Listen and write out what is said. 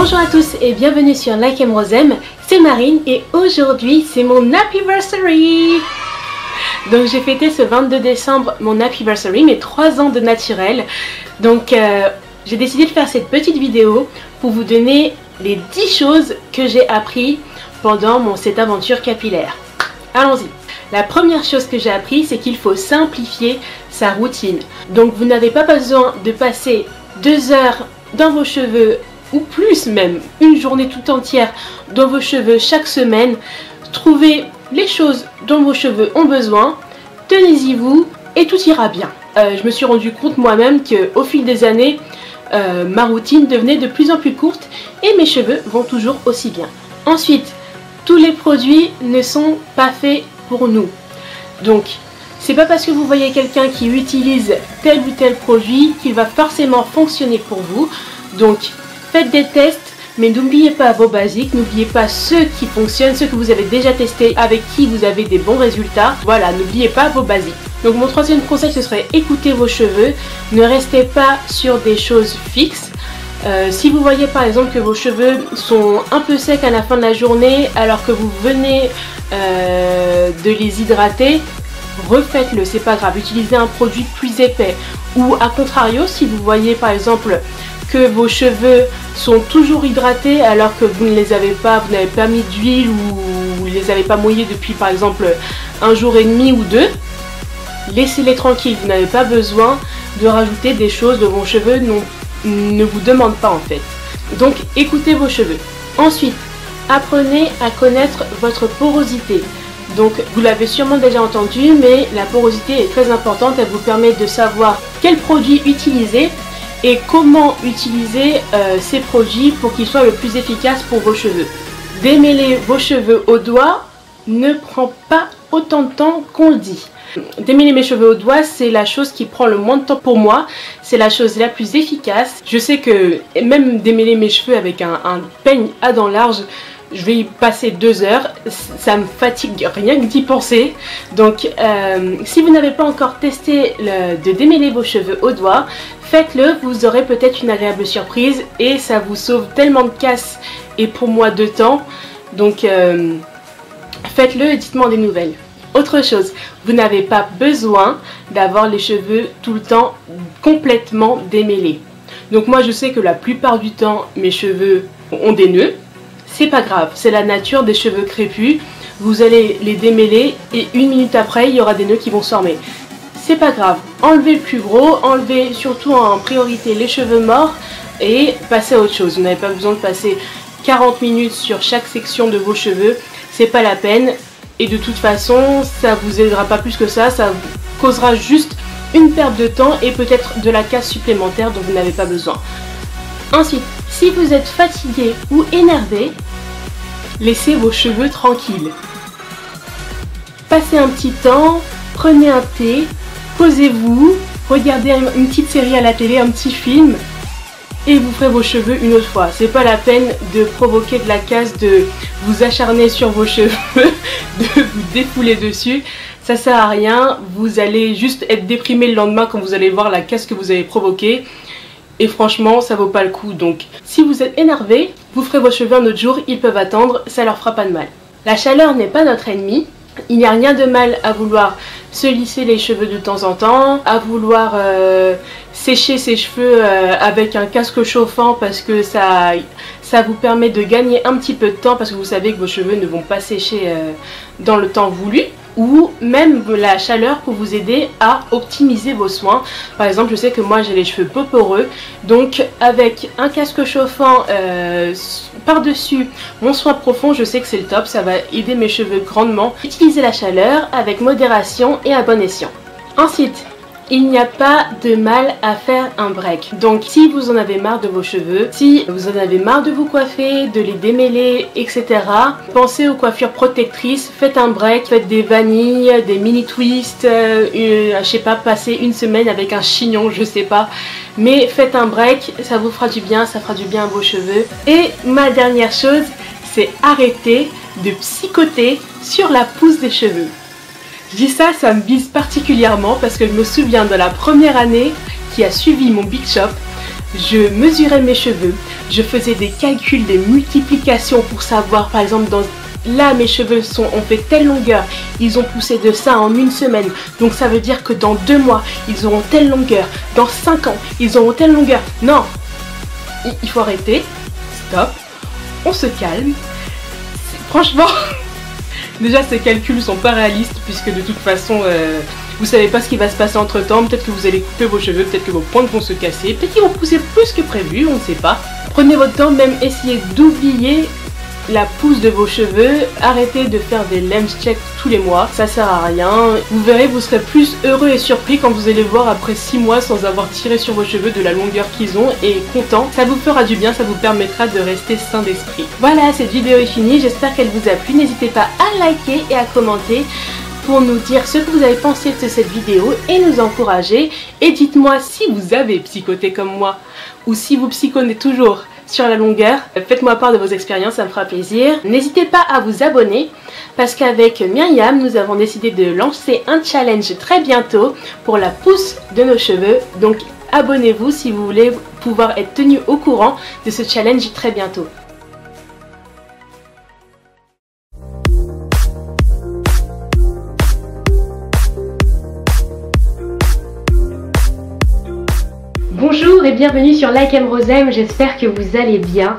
Bonjour à tous et bienvenue sur Like M Rosem, c'est Marine et aujourd'hui c'est mon Happyversary. Donc j'ai fêté ce 22 décembre mon Happyversary, mes 3 ans de naturel. Donc j'ai décidé de faire cette petite vidéo pour vous donner les 10 choses que j'ai appris pendant cette aventure capillaire. Allons-y. La première chose que j'ai appris, c'est qu'il faut simplifier sa routine. Donc vous n'avez pas besoin de passer 2 heures dans vos cheveux ou plus même, une journée tout entière dans vos cheveux chaque semaine. Trouvez les choses dont vos cheveux ont besoin, tenez-y vous et tout ira bien. Je me suis rendu compte moi-même qu'au fil des années, ma routine devenait de plus en plus courte et mes cheveux vont toujours aussi bien. Ensuite, tous les produits ne sont pas faits pour nous. Donc, c'est pas parce que vous voyez quelqu'un qui utilise tel ou tel produit qu'il va forcément fonctionner pour vous. Donc, faites des tests, mais n'oubliez pas vos basiques, n'oubliez pas ceux qui fonctionnent, ceux que vous avez déjà testés, avec qui vous avez des bons résultats. Voilà, n'oubliez pas vos basiques. Donc mon troisième conseil, ce serait écoutez vos cheveux, ne restez pas sur des choses fixes. Si vous voyez par exemple que vos cheveux sont un peu secs à la fin de la journée alors que vous venez de les hydrater, refaites-le, c'est pas grave, utilisez un produit plus épais. Ou à contrario, si vous voyez par exemple que vos cheveux sont toujours hydratés alors que vous ne les avez pas, vous n'avez pas mis d'huile ou vous ne les avez pas mouillés depuis par exemple un jour et demi ou deux, laissez-les tranquilles, vous n'avez pas besoin de rajouter des choses dont vos cheveux ne vous demandent pas en fait. Donc écoutez vos cheveux. Ensuite, apprenez à connaître votre porosité. Donc vous l'avez sûrement déjà entendu, mais la porosité est très importante, elle vous permet de savoir quel produit utiliser et comment utiliser ces produits pour qu'ils soient le plus efficaces pour vos cheveux. Démêler vos cheveux au doigt ne prend pas autant de temps qu'on le dit. Démêler mes cheveux au doigt, c'est la chose qui prend le moins de temps pour moi, c'est la chose la plus efficace. Je sais que même démêler mes cheveux avec un peigne à dents larges, je vais y passer 2 heures, ça me fatigue rien que d'y penser. Donc si vous n'avez pas encore testé de démêler vos cheveux au doigt, faites-le, vous aurez peut-être une agréable surprise et ça vous sauve tellement de casse et pour moi de temps. Donc faites-le et dites-moi des nouvelles. Autre chose, vous n'avez pas besoin d'avoir les cheveux tout le temps complètement démêlés. Donc moi je sais que la plupart du temps mes cheveux ont des nœuds. C'est pas grave, c'est la nature des cheveux crépus. Vous allez les démêler et 1 minute après il y aura des nœuds qui vont se former. C'est pas grave, enlevez le plus gros, enlevez surtout en priorité les cheveux morts et passez à autre chose. Vous n'avez pas besoin de passer 40 minutes sur chaque section de vos cheveux, c'est pas la peine. Et de toute façon, ça vous aidera pas plus que ça vous causera juste une perte de temps et peut-être de la casse supplémentaire dont vous n'avez pas besoin. Ensuite, si vous êtes fatigué ou énervé, laissez vos cheveux tranquilles. Passez un petit temps, prenez un thé, posez-vous, regardez une petite série à la télé, un petit film et vous ferez vos cheveux une autre fois. C'est pas la peine de provoquer de la casse, de vous acharner sur vos cheveux, de vous défouler dessus. Ça sert à rien, vous allez juste être déprimé le lendemain quand vous allez voir la casse que vous avez provoquée. Et franchement, ça vaut pas le coup. Donc, si vous êtes énervé, vous ferez vos cheveux un autre jour, ils peuvent attendre, ça leur fera pas de mal. La chaleur n'est pas notre ennemi. Il n'y a rien de mal à vouloir se lisser les cheveux de temps en temps, à vouloir sécher ses cheveux avec un casque chauffant parce que ça vous permet de gagner un petit peu de temps parce que vous savez que vos cheveux ne vont pas sécher dans le temps voulu. Ou même la chaleur pour vous aider à optimiser vos soins. Par exemple, je sais que moi j'ai les cheveux peu poreux, donc avec un casque chauffant par-dessus mon soin profond, je sais que c'est le top, ça va aider mes cheveux grandement. Utilisez la chaleur avec modération et à bon escient. Ensuite, il n'y a pas de mal à faire un break. Donc si vous en avez marre de vos cheveux, si vous en avez marre de vous coiffer, de les démêler, etc. Pensez aux coiffures protectrices, faites un break, faites des vanilles, des mini twists, je sais pas, passez une semaine avec un chignon, je sais pas. Mais faites un break, ça vous fera du bien, ça fera du bien à vos cheveux. Et ma dernière chose, c'est arrêter de psychoter sur la pousse des cheveux. Je dis ça, ça me vise particulièrement parce que je me souviens de la première année qui a suivi mon Big Shop. je mesurais mes cheveux, je faisais des calculs, des multiplications pour savoir par exemple là mes cheveux ont fait telle longueur, ils ont poussé de ça en une semaine, donc ça veut dire que dans 2 mois ils auront telle longueur, dans 5 ans ils auront telle longueur. Non, il faut arrêter, stop, on se calme. Franchement, déjà ces calculs sont pas réalistes puisque de toute façon vous savez pas ce qui va se passer entre temps. Peut-être que vous allez couper vos cheveux, peut-être que vos pointes vont se casser, peut-être qu'ils vont pousser plus que prévu, on ne sait pas. Prenez votre temps, même essayez d'oublier la pousse de vos cheveux, arrêtez de faire des lens checks tous les mois, ça sert à rien. Vous verrez, vous serez plus heureux et surpris quand vous allez voir après 6 mois sans avoir tiré sur vos cheveux de la longueur qu'ils ont et content. Ça vous fera du bien, ça vous permettra de rester sain d'esprit. Voilà, cette vidéo est finie, j'espère qu'elle vous a plu. N'hésitez pas à liker et à commenter pour nous dire ce que vous avez pensé de cette vidéo et nous encourager. Et dites-moi si vous avez psychoté comme moi ou si vous psychotez toujours sur la longueur. Faites-moi part de vos expériences, ça me fera plaisir. N'hésitez pas à vous abonner parce qu'avec Myriam, nous avons décidé de lancer un challenge très bientôt pour la pousse de nos cheveux. Donc abonnez-vous si vous voulez pouvoir être tenu au courant de ce challenge très bientôt. Bonjour et bienvenue sur Like M Rosem, j'espère que vous allez bien.